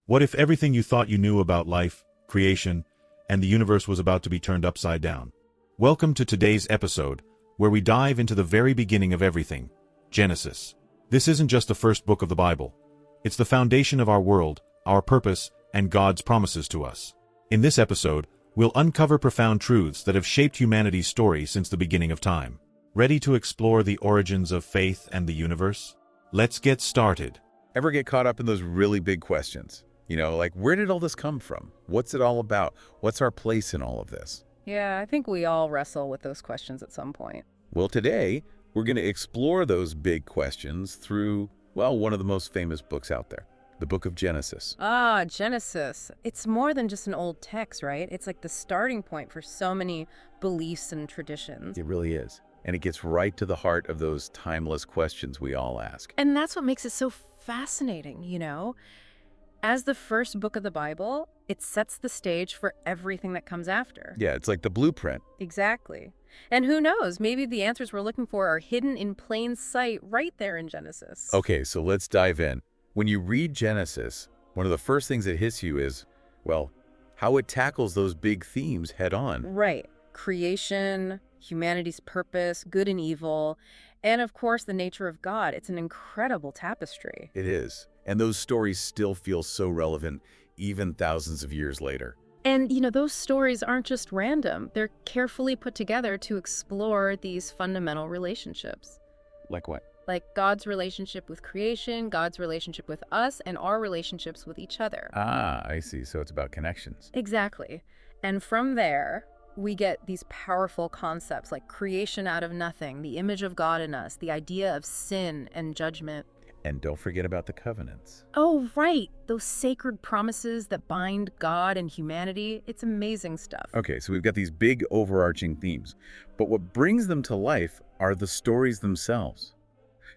What if everything you thought you knew about life, creation, and the universe was about to be turned upside down? Welcome to today's episode, where we dive into the very beginning of everything, Genesis. This isn't just the first book of the Bible. It's the foundation of our world, our purpose, and God's promises to us. In this episode, we'll uncover profound truths that have shaped humanity's story since the beginning of time. Ready to explore the origins of faith and the universe? Let's get started. Ever get caught up in those really big questions? Like, where did all this come from? What's it all about? What's our place in all of this? Yeah, I think we all wrestle with those questions at some point. Well, today, we're going to explore those big questions through, one of the most famous books out there, the book of Genesis. Ah, Genesis. It's more than just an old text, right? It's like the starting point for so many beliefs and traditions. It really is. And it gets right to the heart of those timeless questions we all ask. And that's what makes it so fascinating, As the first book of the Bible, it sets the stage for everything that comes after. Yeah, it's like the blueprint. Exactly. And who knows, maybe the answers we're looking for are hidden in plain sight right there in Genesis. Okay, so let's dive in. When you read Genesis, one of the first things that hits you is, how it tackles those big themes head on. Right. Creation, humanity's purpose, good and evil, and of course the nature of God. It's an incredible tapestry. It is. And those stories still feel so relevant even thousands of years later. And, those stories aren't just random. They're carefully put together to explore these fundamental relationships. Like what? Like God's relationship with creation, God's relationship with us, and our relationships with each other. Ah, I see. So it's about connections. Exactly. And from there, we get these powerful concepts like creation out of nothing, the image of God in us, the idea of sin and judgment. And don't forget about the covenants. Oh, right. Those sacred promises that bind God and humanity. It's amazing stuff. Okay, so we've got these big overarching themes. But what brings them to life are the stories themselves.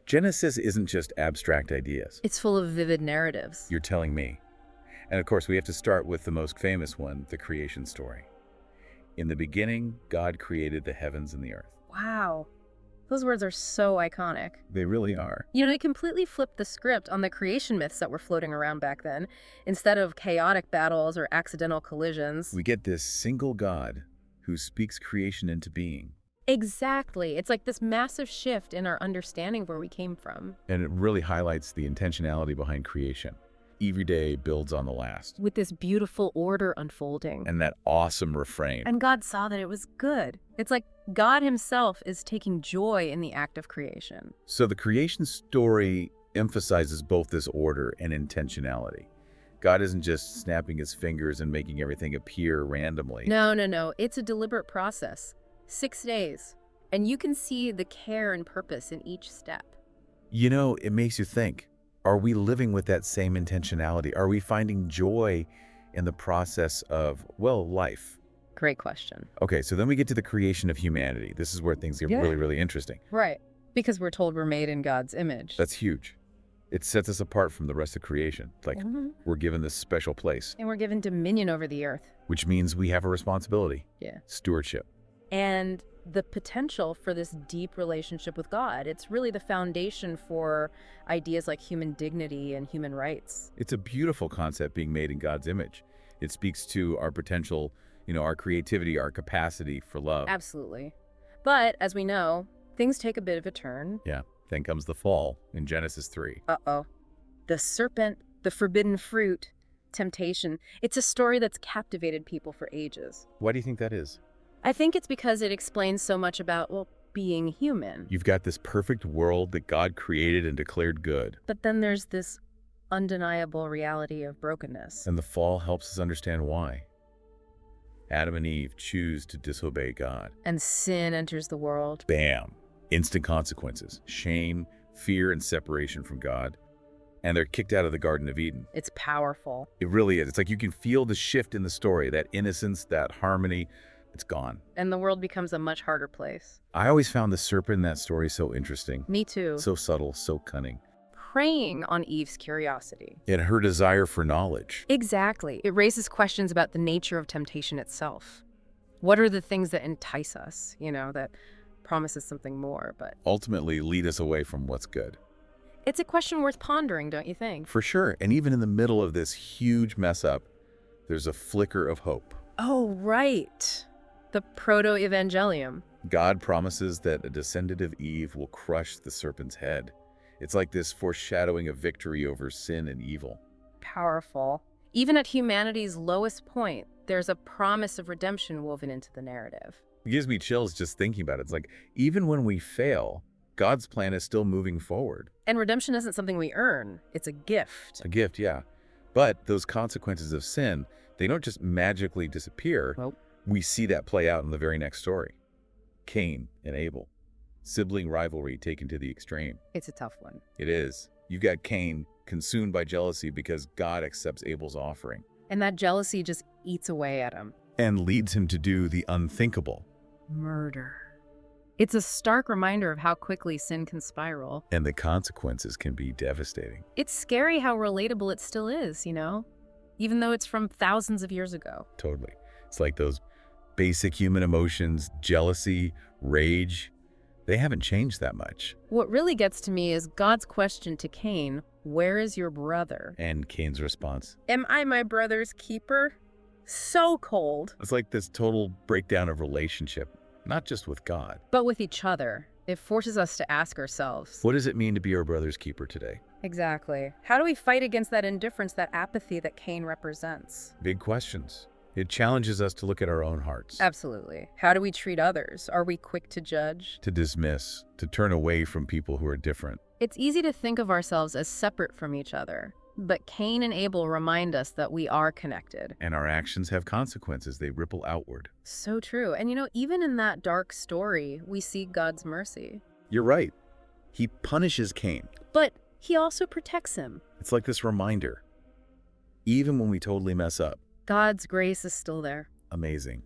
Genesis isn't just abstract ideas. It's full of vivid narratives. You're telling me. And of course, we have to start with the most famous one, the creation story. In the beginning, God created the heavens and the earth. Wow. Those words are so iconic. They really are. It completely flipped the script on the creation myths that were floating around back then. Instead of chaotic battles or accidental collisions. We get this single God who speaks creation into being. Exactly. It's like this massive shift in our understanding of where we came from. And it really highlights the intentionality behind creation. Every day builds on the last. With this beautiful order unfolding. And that awesome refrain. And God saw that it was good. It's like God himself is taking joy in the act of creation. So the creation story emphasizes both this order and intentionality. God isn't just snapping his fingers and making everything appear randomly. No. It's a deliberate process. 6 days. And you can see the care and purpose in each step. It makes you think. Are we living with that same intentionality? Are we finding joy in the process of, life? Great question. Okay, so then we get to the creation of humanity. This is where things get really, really interesting. Right. Because we're told we're made in God's image. That's huge. It sets us apart from the rest of creation. We're given this special place. And we're given dominion over the earth. Which means we have a responsibility. Yeah. Stewardship. And the potential for this deep relationship with God. It's really the foundation for ideas like human dignity and human rights. It's a beautiful concept being made in God's image. It speaks to our potential, our creativity, our capacity for love. Absolutely. But as we know, things take a bit of a turn. Yeah. Then comes the fall in Genesis 3. Uh-oh. The serpent, the forbidden fruit, temptation. It's a story that's captivated people for ages. Why do you think that is? I think it's because it explains so much about, being human. You've got this perfect world that God created and declared good. But then there's this undeniable reality of brokenness. And the fall helps us understand why. Adam and Eve choose to disobey God. And sin enters the world. Bam! Instant consequences. Shame, fear, and separation from God. And they're kicked out of the Garden of Eden. It's powerful. It really is. It's like you can feel the shift in the story, that innocence, that harmony. It's gone. And the world becomes a much harder place. I always found the serpent in that story so interesting. Me too. So subtle, so cunning. Preying on Eve's curiosity. And her desire for knowledge. Exactly. It raises questions about the nature of temptation itself. What are the things that entice us, that promises something more, but ultimately lead us away from what's good. It's a question worth pondering, don't you think? For sure. And even in the middle of this huge mess up, there's a flicker of hope. Oh, right. The proto-evangelium. God promises that a descendant of Eve will crush the serpent's head. It's like this foreshadowing of victory over sin and evil. Powerful. Even at humanity's lowest point, there's a promise of redemption woven into the narrative. It gives me chills just thinking about it. It's like, even when we fail, God's plan is still moving forward. And redemption isn't something we earn. It's a gift. A gift, yeah. But those consequences of sin, they don't just magically disappear. Nope. We see that play out in the very next story. Cain and Abel. Sibling rivalry taken to the extreme. It's a tough one. It is. You've got Cain consumed by jealousy because God accepts Abel's offering. And that jealousy just eats away at him. And leads him to do the unthinkable. Murder. It's a stark reminder of how quickly sin can spiral. And the consequences can be devastating. It's scary how relatable it still is, you know? Even though it's from thousands of years ago. Totally. It's like those basic human emotions, jealousy, rage, they haven't changed that much. What really gets to me is God's question to Cain, "Where is your brother?" And Cain's response. "Am I my brother's keeper?" So cold. It's like this total breakdown of relationship, not just with God. But with each other. It forces us to ask ourselves. What does it mean to be our brother's keeper today? Exactly. How do we fight against that indifference, that apathy that Cain represents? Big questions. It challenges us to look at our own hearts. Absolutely. How do we treat others? Are we quick to judge? To dismiss, to turn away from people who are different. It's easy to think of ourselves as separate from each other. But Cain and Abel remind us that we are connected. And our actions have consequences. They ripple outward. So true. And you know, even in that dark story, we see God's mercy. You're right. He punishes Cain. But he also protects him. It's like this reminder. Even when we totally mess up. God's grace is still there. Amazing.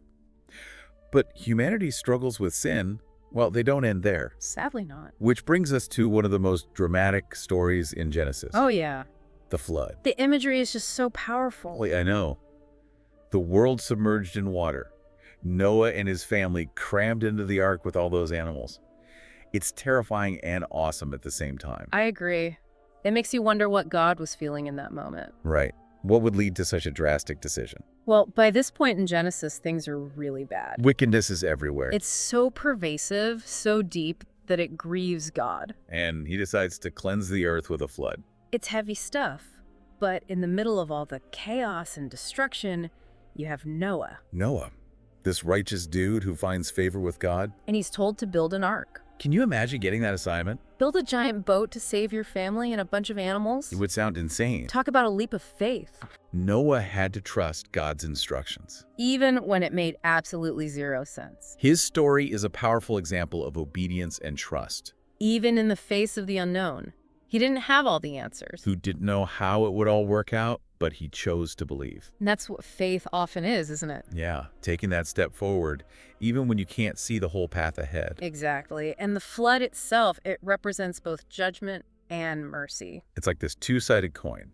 But humanity's struggles with sin, well, they don't end there. Sadly not. Which brings us to one of the most dramatic stories in Genesis. Oh, yeah. The flood. The imagery is just so powerful. I know. The world submerged in water. Noah and his family crammed into the ark with all those animals. It's terrifying and awesome at the same time. I agree. It makes you wonder what God was feeling in that moment. Right. What would lead to such a drastic decision? Well, by this point in Genesis, things are really bad. Wickedness is everywhere. It's so pervasive, so deep, that it grieves God. And he decides to cleanse the earth with a flood. It's heavy stuff. But in the middle of all the chaos and destruction, you have Noah. Noah, this righteous dude who finds favor with God. And he's told to build an ark. Can you imagine getting that assignment? Build a giant boat to save your family and a bunch of animals? It would sound insane. Talk about a leap of faith. Noah had to trust God's instructions. Even when it made absolutely zero sense. His story is a powerful example of obedience and trust. Even in the face of the unknown. He didn't have all the answers. Who didn't know how it would all work out, but he chose to believe. And that's what faith often is, isn't it? Yeah, taking that step forward, even when you can't see the whole path ahead. Exactly. And the flood itself, it represents both judgment and mercy. It's like this two-sided coin.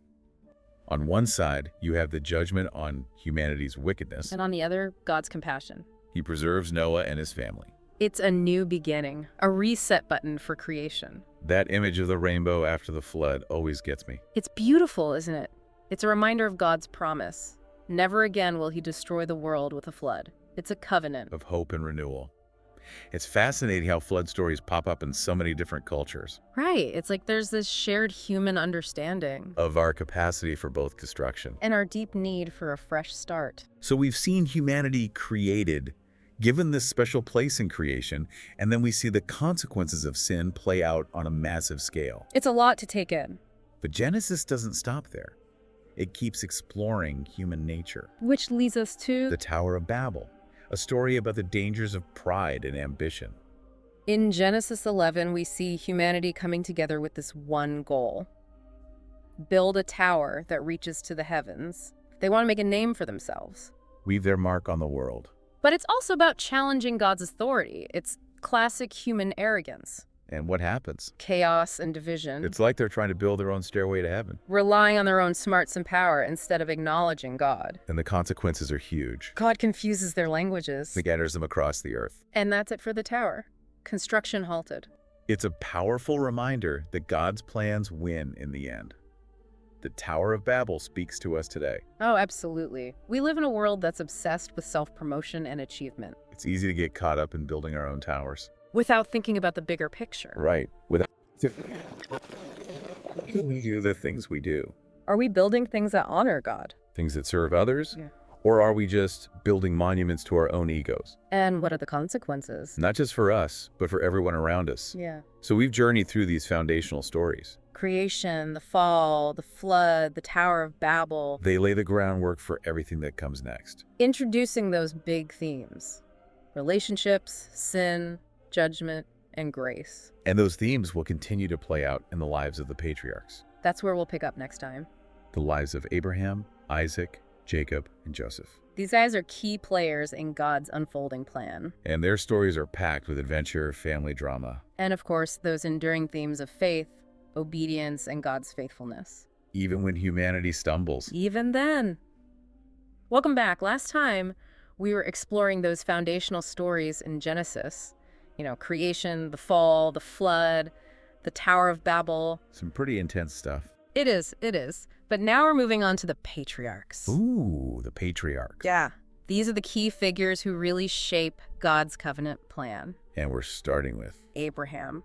On one side, you have the judgment on humanity's wickedness. And on the other, God's compassion. He preserves Noah and his family. It's a new beginning, a reset button for creation. That image of the rainbow after the flood always gets me. It's beautiful, isn't it? It's a reminder of God's promise. Never again will he destroy the world with a flood. It's a covenant. Of hope and renewal. It's fascinating how flood stories pop up in so many different cultures. Right. It's like there's this shared human understanding. Of our capacity for both destruction. And our deep need for a fresh start. So we've seen humanity created, given this special place in creation, and then we see the consequences of sin play out on a massive scale. It's a lot to take in. But Genesis doesn't stop there. It keeps exploring human nature. Which leads us to the Tower of Babel, a story about the dangers of pride and ambition. In Genesis 11, we see humanity coming together with this one goal. Build a tower that reaches to the heavens. They want to make a name for themselves. Leave their mark on the world. But it's also about challenging God's authority. It's classic human arrogance. And what happens? Chaos and division. It's like they're trying to build their own stairway to heaven. Relying on their own smarts and power instead of acknowledging God. And the consequences are huge. God confuses their languages. Scatters them across the earth. And that's it for the tower. Construction halted. It's a powerful reminder that God's plans win in the end. The Tower of Babel speaks to us today. Oh, absolutely. We live in a world that's obsessed with self-promotion and achievement, It's easy to get caught up in building our own towers. without thinking about the bigger picture. Right. Without we do the things we do. Are we building things that honor God? Things that serve others? Yeah. Or are we just building monuments to our own egos? And what are the consequences? Not just for us, but for everyone around us. Yeah. So we've journeyed through these foundational stories. Creation, the fall, the flood, the Tower of Babel. They lay the groundwork for everything that comes next. Introducing those big themes: relationships, sin, judgment, and grace. And those themes will continue to play out in the lives of the patriarchs. That's where we'll pick up next time. The lives of Abraham, Isaac, Jacob, and Joseph. These guys are key players in God's unfolding plan. And their stories are packed with adventure, family drama. And of course, those enduring themes of faith, obedience, and God's faithfulness. Even when humanity stumbles. Even then. Welcome back. Last time, we were exploring those foundational stories in Genesis. You know, creation, the fall, the flood, the Tower of Babel. Some pretty intense stuff. It is. But now we're moving on to the patriarchs. Ooh, the patriarchs. Yeah. These are the key figures who really shape God's covenant plan. And we're starting with Abraham,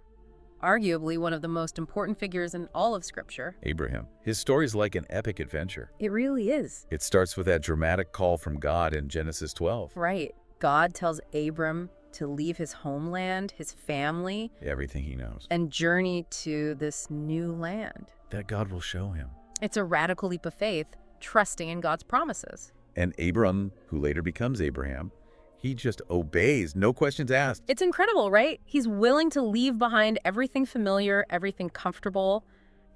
arguably one of the most important figures in all of Scripture. Abraham. His story's like an epic adventure. It really is. It starts with that dramatic call from God in Genesis 12. Right. God tells Abram to leave his homeland, his family, Everything he knows. and journey to this new land. That God will show him. It's a radical leap of faith, trusting in God's promises. And Abram, who later becomes Abraham, he just obeys, no questions asked. It's incredible, right? He's willing to leave behind everything familiar, everything comfortable,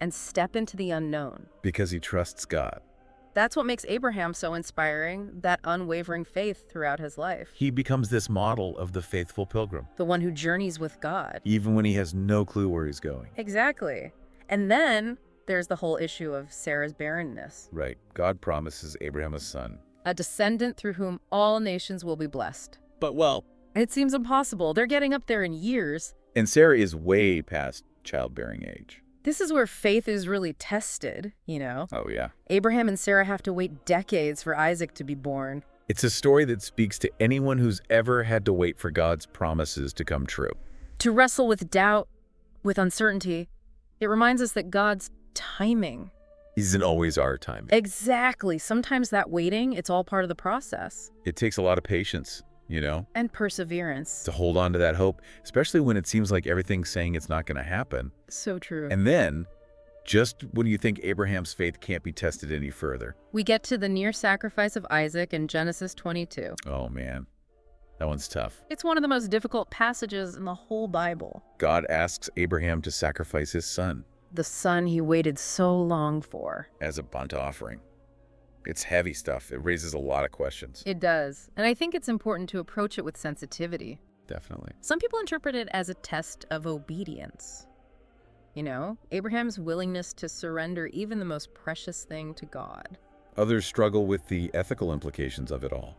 and step into the unknown. Because he trusts God. That's what makes Abraham so inspiring, that unwavering faith throughout his life. He becomes this model of the faithful pilgrim, The one who journeys with God. even when he has no clue where he's going. Exactly. And then there's the whole issue of Sarah's barrenness. Right. God promises Abraham a son. A descendant through whom all nations will be blessed. But well, It seems impossible. They're getting up there in years. and Sarah is way past childbearing age. This is where faith is really tested, you know? Oh, yeah. Abraham and Sarah have to wait decades for Isaac to be born. It's a story that speaks to anyone who's ever had to wait for God's promises to come true. To wrestle with doubt, with uncertainty, it reminds us that God's timing. Isn't always our time. Exactly. Sometimes that waiting, it's all part of the process. It takes a lot of patience, you know, And perseverance. to hold on to that hope, especially when it seems like everything's saying it's not going to happen. So true. And then, just when you think Abraham's faith can't be tested any further. We get to the near sacrifice of Isaac in Genesis 22. Oh, man. That one's tough. It's one of the most difficult passages in the whole Bible. God asks Abraham to sacrifice his son The son he waited so long for. as a burnt offering. It's heavy stuff. It raises a lot of questions. It does. And I think it's important to approach it with sensitivity. Definitely. Some people interpret it as a test of obedience. You know, Abraham's willingness to surrender even the most precious thing to God. Others struggle with the ethical implications of it all.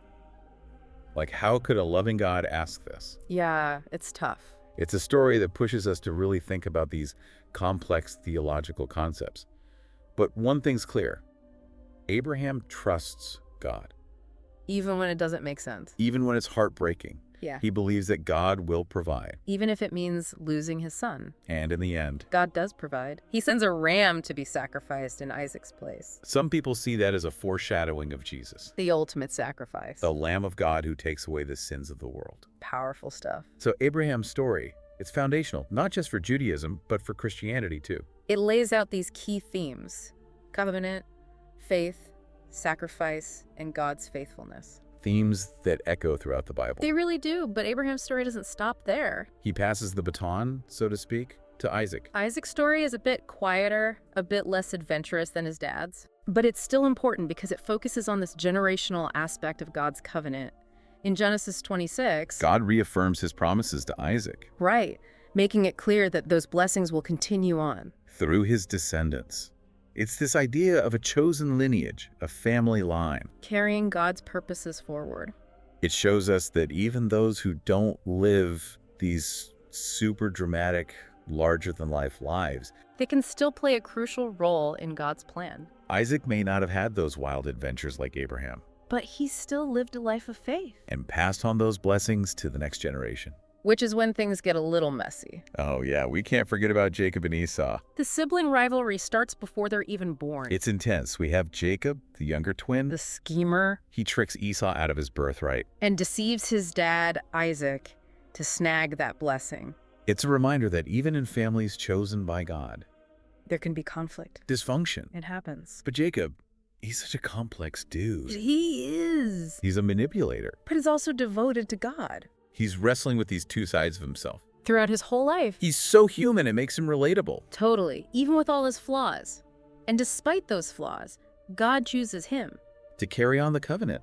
Like, how could a loving God ask this? Yeah, it's tough. It's a story that pushes us to really think about these complex theological concepts. But one thing's clear. Abraham trusts God. Even when it doesn't make sense. Even when it's heartbreaking, Yeah. he believes that God will provide. Even if it means losing his son. And in the end, God does provide. He sends a ram to be sacrificed in Isaac's place. some people see that as a foreshadowing of Jesus, The ultimate sacrifice. the Lamb of God who takes away the sins of the world. Powerful stuff. So Abraham's story, it's foundational, not just for Judaism, but for Christianity too. It lays out these key themes: covenant, faith, sacrifice, and God's faithfulness. Themes that echo throughout the Bible. They really do, but Abraham's story doesn't stop there. He passes the baton, so to speak, to Isaac. Isaac's story is a bit quieter, a bit less adventurous than his dad's. But it's still important because it focuses on this generational aspect of God's covenant. In Genesis 26, God reaffirms his promises to Isaac right, making it clear that those blessings will continue on. through his descendants. It's this idea of a chosen lineage, a family line. Carrying God's purposes forward. It shows us that even those who don't live these super dramatic larger-than-life lives. They can still play a crucial role in God's plan. Isaac may not have had those wild adventures like Abraham, But he still lived a life of faith. and passed on those blessings to the next generation. Which is when things get a little messy. Oh yeah, we can't forget about Jacob and Esau. The sibling rivalry starts before they're even born. It's intense. We have Jacob, the younger twin. The schemer. He tricks Esau out of his birthright. And deceives his dad, Isaac, to snag that blessing. It's a reminder that even in families chosen by God, There can be conflict. dysfunction. It happens. But Jacob, he's such a complex dude. He is. He's a manipulator. But he's also devoted to God. He's wrestling with these two sides of himself. Throughout his whole life. He's so human, it makes him relatable. Totally. Even with all his flaws. And despite those flaws, God chooses him. To carry on the covenant.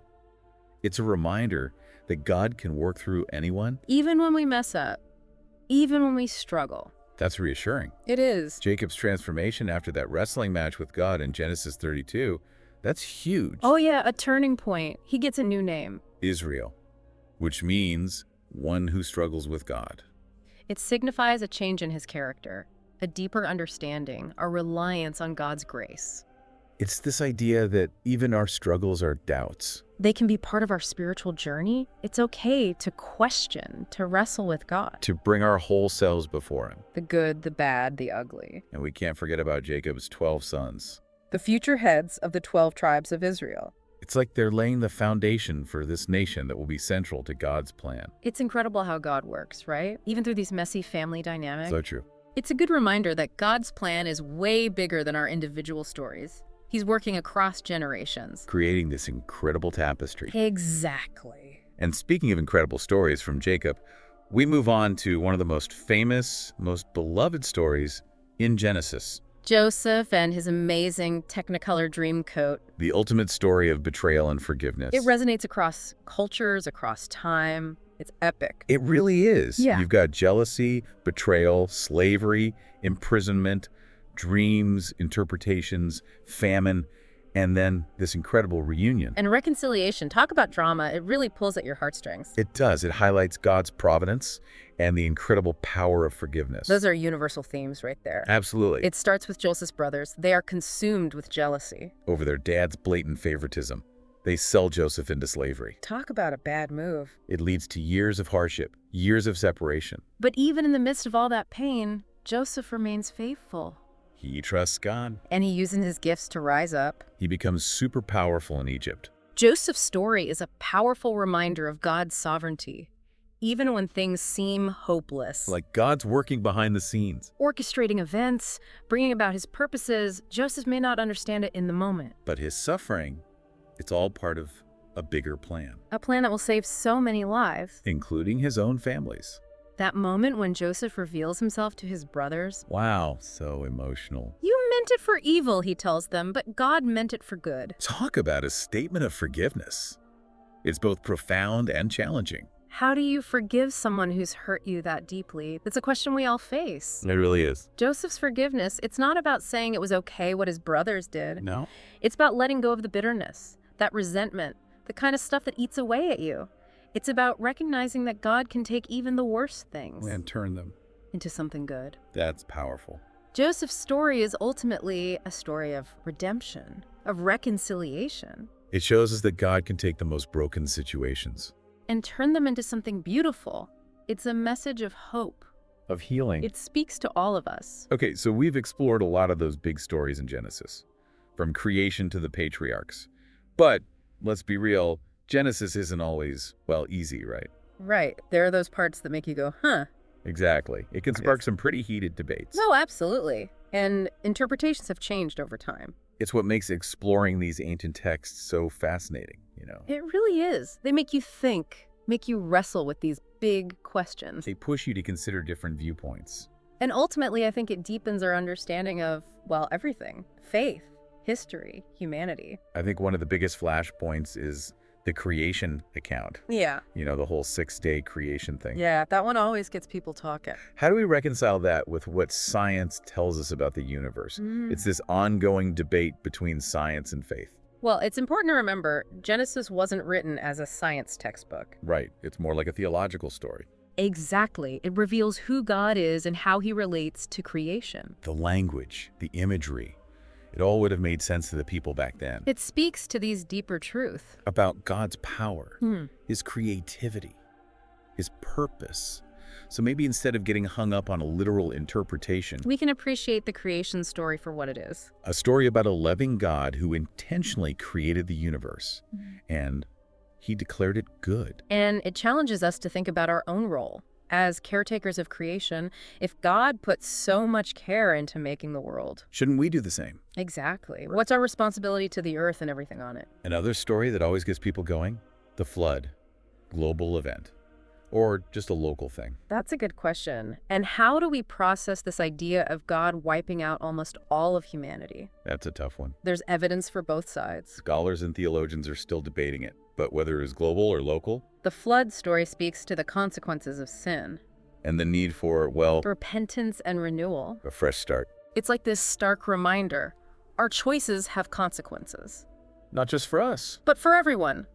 It's a reminder that God can work through anyone. Even when we mess up. Even when we struggle. That's reassuring. It is. Jacob's transformation after that wrestling match with God in Genesis 32, that's huge. Oh yeah, a turning point. He gets a new name. Israel, which means one who struggles with God. It signifies a change in his character, a deeper understanding, a reliance on God's grace. It's this idea that even our struggles are doubts. They can be part of our spiritual journey. It's okay to question, to wrestle with God. To bring our whole selves before him. The good, the bad, the ugly. And we can't forget about Jacob's 12 sons. The future heads of the 12 tribes of Israel. It's like they're laying the foundation for this nation that will be central to God's plan. It's incredible how God works, right? Even through these messy family dynamics. So true. It's a good reminder that God's plan is way bigger than our individual stories. He's working across generations. Creating this incredible tapestry. Exactly. And speaking of incredible stories from Jacob, we move on to one of the most famous, most beloved stories in Genesis. Joseph and his amazing Technicolor dream coat. The ultimate story of betrayal and forgiveness. It resonates across cultures, across time. It's epic. It really is. Yeah. You've got jealousy, betrayal, slavery, imprisonment, dreams, interpretations, famine, and then this incredible reunion. And reconciliation. Talk about drama. It really pulls at your heartstrings. It does. It highlights God's providence and the incredible power of forgiveness. Those are universal themes right there. Absolutely. It starts with Joseph's brothers. They are consumed with jealousy. Over their dad's blatant favoritism. They sell Joseph into slavery. Talk about a bad move. It leads to years of hardship, years of separation. But even in the midst of all that pain, Joseph remains faithful. He trusts God. And he uses his gifts to rise up. He becomes super powerful in Egypt. Joseph's story is a powerful reminder of God's sovereignty, even when things seem hopeless. Like God's working behind the scenes. Orchestrating events, bringing about his purposes, Joseph may not understand it in the moment. But his suffering, it's all part of a bigger plan. A plan that will save so many lives. Including his own families. That moment when Joseph reveals himself to his brothers. Wow, so emotional. You meant it for evil, he tells them, but God meant it for good. Talk about a statement of forgiveness. It's both profound and challenging. How do you forgive someone who's hurt you that deeply? That's a question we all face. It really is. Joseph's forgiveness, it's not about saying it was okay what his brothers did. No? It's about letting go of the bitterness, that resentment, the kind of stuff that eats away at you. It's about recognizing that God can take even the worst things And turn them. into something good. That's powerful. Joseph's story is ultimately a story of redemption, of reconciliation, It shows us that God can take the most broken situations. and turn them into something beautiful. It's a message of hope. Of healing. It speaks to all of us. Okay, so we've explored a lot of those big stories in Genesis. From creation to the patriarchs. But, let's be real, Genesis isn't always, well, easy, right? Right. There are those parts that make you go, huh? Exactly. It can spark some pretty heated debates. No, absolutely. And interpretations have changed over time. It's what makes exploring these ancient texts so fascinating, you know? It really is. They make you think, make you wrestle with these big questions. They push you to consider different viewpoints. And ultimately, I think it deepens our understanding of, well, everything. Faith, history, humanity. I think one of the biggest flashpoints is the creation account. Yeah. You know, the whole 6-day creation thing. Yeah, that one always gets people talking. How do we reconcile that with what science tells us about the universe? It's this ongoing debate between science and faith. Well, it's important to remember, Genesis wasn't written as a science textbook. Right. It's more like a theological story. Exactly. It reveals who God is and how he relates to creation. The language, the imagery, it all would have made sense to the people back then. It speaks to these deeper truths. About God's power, Hmm. his creativity, his purpose. So maybe instead of getting hung up on a literal interpretation, We can appreciate the creation story for what it is. a story about a loving God who intentionally created the universe, and he declared it good. And it challenges us to think about our own role. As caretakers of creation, if God put so much care into making the world. Shouldn't we do the same? Exactly. What's our responsibility to the earth and everything on it? Another story that always gets people going? The flood. Global event. Or just a local thing. That's a good question. And how do we process this idea of God wiping out almost all of humanity? That's a tough one. There's evidence for both sides. Scholars and theologians are still debating it, but whether it is global or local, The flood story speaks to the consequences of sin, and the need for, well, repentance and renewal. a fresh start. It's like this stark reminder. Our choices have consequences. Not just for us. But for everyone.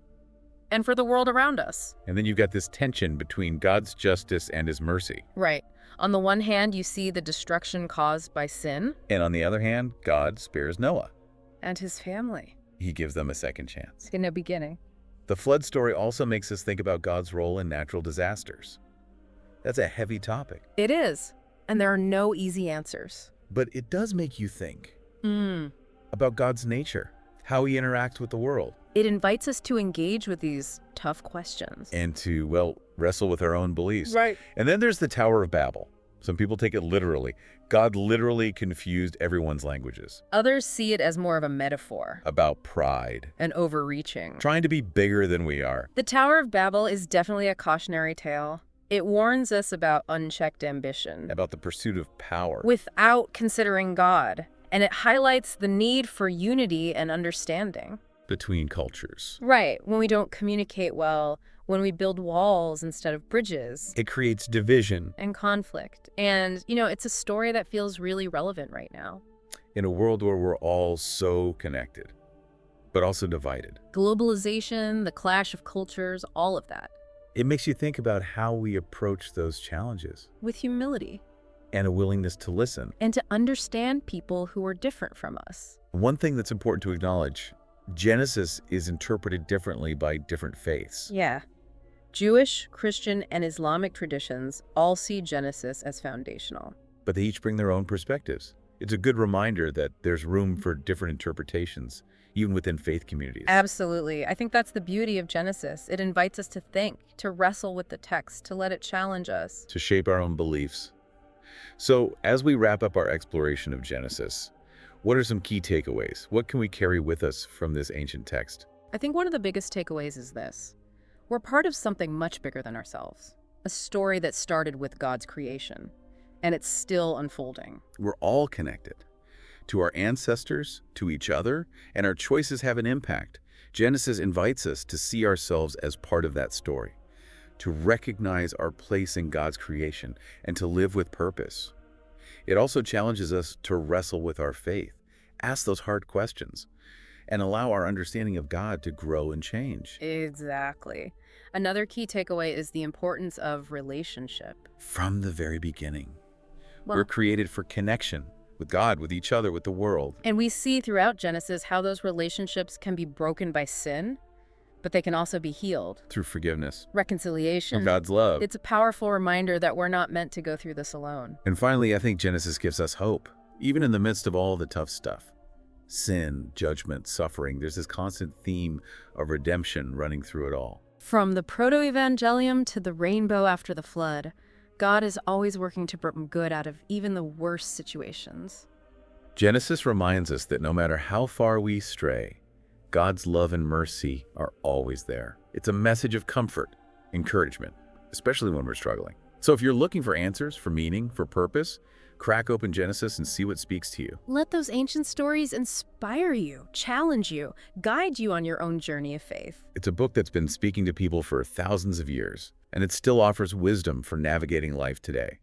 And for the world around us. And then you've got this tension between God's justice and his mercy. Right. On the one hand, you see the destruction caused by sin. And on the other hand, God spares Noah. And his family. He gives them a second chance. In the beginning. The flood story also makes us think about God's role in natural disasters. That's a heavy topic. It is. And there are no easy answers. But it does make you think about God's nature, how he interacts with the world. It invites us to engage with these tough questions. And to, well, wrestle with our own beliefs. Right. And then there's the Tower of Babel. Some people take it literally. God literally confused everyone's languages. Others see it as more of a metaphor. About pride. And overreaching. Trying to be bigger than we are. The Tower of Babel is definitely a cautionary tale. It warns us about unchecked ambition. About the pursuit of power. Without considering God. And it highlights the need for unity and understanding. Between cultures. Right. When we don't communicate well, when we build walls instead of bridges. It creates division. And conflict. And, it's a story that feels really relevant right now. In a world where we're all so connected, but also divided. Globalization, the clash of cultures, all of that. It makes you think about how we approach those challenges. With humility. And a willingness to listen. And to understand people who are different from us. One thing that's important to acknowledge, Genesis is interpreted differently by different faiths. Yeah. Jewish, Christian, and Islamic traditions all see Genesis as foundational. But they each bring their own perspectives. It's a good reminder that there's room for different interpretations, even within faith communities. Absolutely. I think that's the beauty of Genesis. It invites us to think, to wrestle with the text, to let it challenge us. To shape our own beliefs. So, as we wrap up our exploration of Genesis, what are some key takeaways? What can we carry with us from this ancient text? I think one of the biggest takeaways is this. We're part of something much bigger than ourselves. A story that started with God's creation. And it's still unfolding. We're all connected. To our ancestors, to each other, and our choices have an impact. Genesis invites us to see ourselves as part of that story, to recognize our place in God's creation, and to live with purpose. It also challenges us to wrestle with our faith, ask those hard questions, and allow our understanding of God to grow and change. Exactly. Another key takeaway is the importance of relationship. From the very beginning, Well, we're created for connection with God, with each other, with the world. and we see throughout Genesis how those relationships can be broken by sin, but they can also be healed. Through forgiveness. Reconciliation. Of God's love. It's a powerful reminder that we're not meant to go through this alone. And finally, I think Genesis gives us hope, even in the midst of all the tough stuff. Sin, judgment, suffering, there's this constant theme of redemption running through it all. From the proto-evangelium to the rainbow after the flood, God is always working to bring good out of even the worst situations. Genesis reminds us that no matter how far we stray, God's love and mercy are always there. It's a message of comfort, encouragement, especially when we're struggling. So if you're looking for answers, for meaning, for purpose, crack open Genesis and see what speaks to you. Let those ancient stories inspire you, challenge you, guide you on your own journey of faith. It's a book that's been speaking to people for thousands of years, and it still offers wisdom for navigating life today.